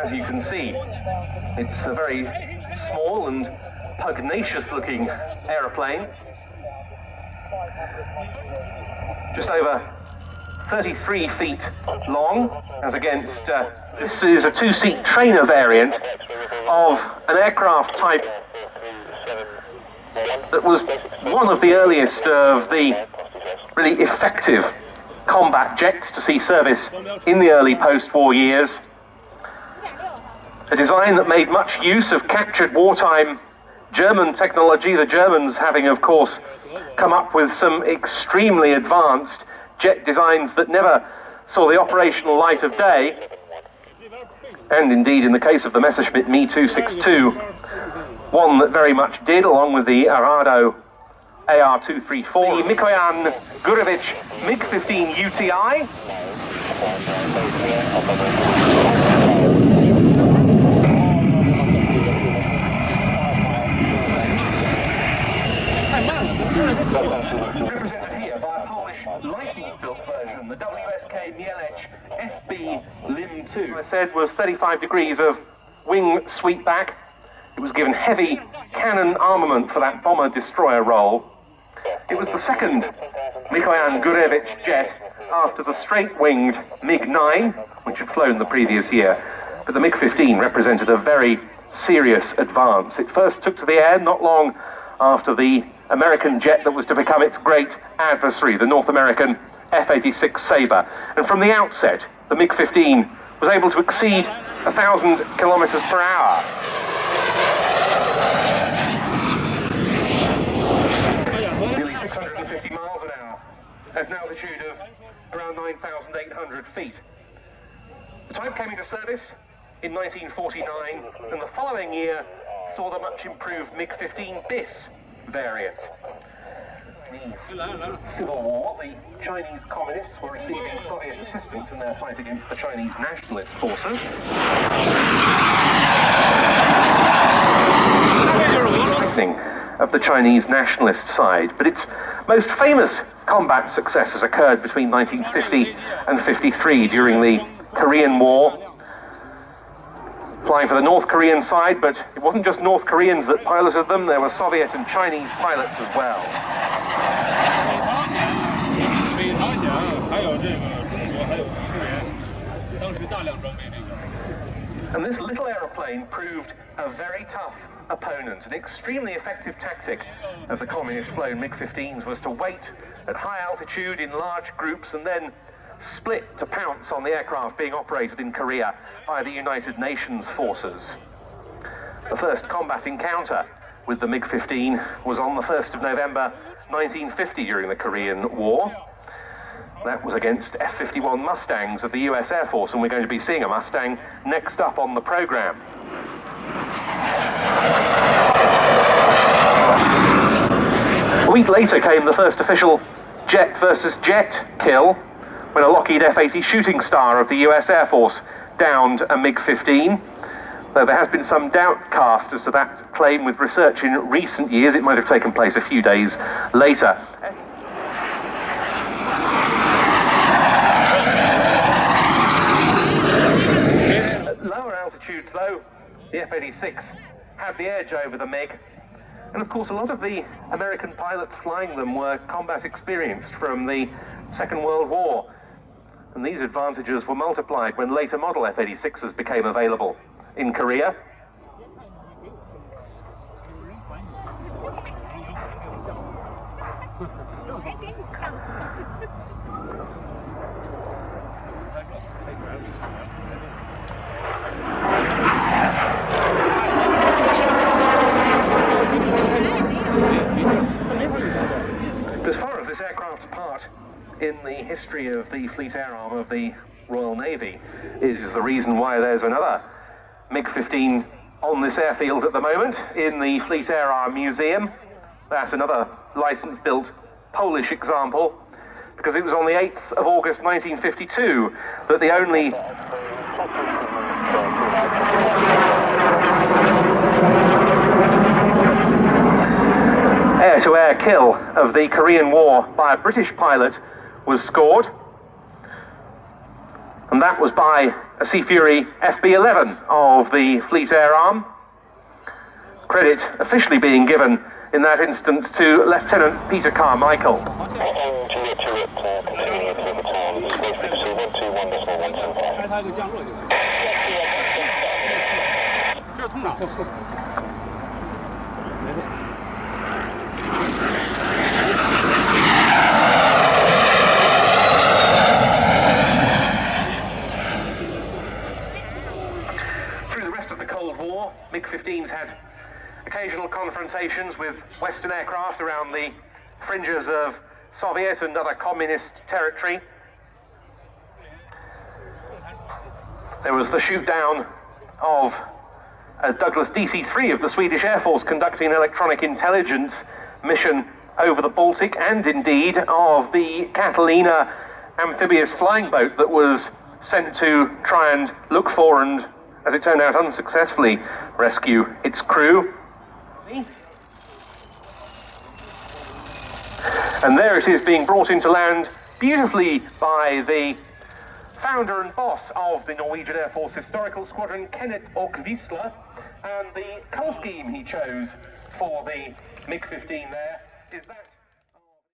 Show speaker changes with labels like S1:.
S1: As you can see, it's a very small and pugnacious looking aeroplane. Just over 33 feet long, as against, this is a two-seat trainer variant of an aircraft type that was one of the earliest of the really effective combat jets to see service in the early post-war years. A design that made much use of captured wartime German technology, the Germans having, of course, come up with some extremely advanced jet designs that never saw the operational light of day. And indeed, in the case of the Messerschmitt Me-262, one that very much did, along with the Arado AR-234, the Mikoyan-Gurevich Mig-15UTI. Represented here by a Polish license-built version, the WSK-Mielec SB Lim-2. I said was 35 degrees of wing sweepback. It was given heavy cannon armament for that bomber-destroyer role. It was the second Mikoyan-Gurevich jet after the straight-winged MiG-9, which had flown the previous year. But the MiG-15 represented a very serious advance. It first took to the air not long after the American jet that was to become its great adversary, the North American F-86 Sabre. And from the outset, the MiG-15 was able to exceed 1,000 kilometers per hour. Nearly 650 miles an hour at an altitude of around 9,800 feet. The type came into service in 1949, and the following year saw the much improved MiG-15 BIS variant. In the Civil War, the Chinese communists were receiving Soviet assistance in their fight against the Chinese nationalist forces. Of the Chinese nationalist side, but its most famous combat successes occurred between 1950 and 53 during the Korean War. Flying for the North Korean side, but it wasn't just North Koreans that piloted them, there were Soviet and Chinese pilots as well. And this little aeroplane proved a very tough opponent. An extremely effective tactic of the communist-flown MiG-15s was to wait at high altitude in large groups and then split to pounce on the aircraft being operated in Korea by the United Nations forces. The first combat encounter with the MiG-15 was on the 1st of November 1950 during the Korean War. That was against F-51 Mustangs of the US Air Force, and we're going to be seeing a Mustang next up on the program. A week later came the first official jet versus jet kill, when a Lockheed F-80 Shooting Star of the US Air Force downed a MiG-15. Though there has been some doubt cast as to that claim with research in recent years, it might have taken place a few days later. At lower altitudes, though, the F-86 had the edge over the MiG. And of course, a lot of the American pilots flying them were combat experienced from the Second World War. And these advantages were multiplied when later model F-86s became available in Korea. As far as this aircraft's part in the history of the Fleet Air Arm of the Royal Navy is the reason why there's another MiG-15 on this airfield at the moment in the Fleet Air Arm Museum. That's another license-built Polish example, because it was on the 8th of August 1952 that the only air-to-air kill of the Korean War by a British pilot was scored. and that was by a Sea Fury FB-11 of the Fleet Air Arm. Credit officially being given in that instance to Lieutenant Peter Carmichael. Through the rest of the Cold War, MiG-15s had occasional confrontations with Western aircraft around the fringes of Soviet and other communist territory. There was the shoot down of a Douglas DC-3 of the Swedish Air Force conducting an electronic intelligence mission over the Baltic, and indeed of the Catalina amphibious flying boat that was sent to try and look for and, as it turned out unsuccessfully, rescue its crew. And there it is, being brought into land beautifully by the founder and boss of the Norwegian Air Force Historical Squadron, Kenneth Orkvisla, and the colour scheme he chose for the MiG-15 there is that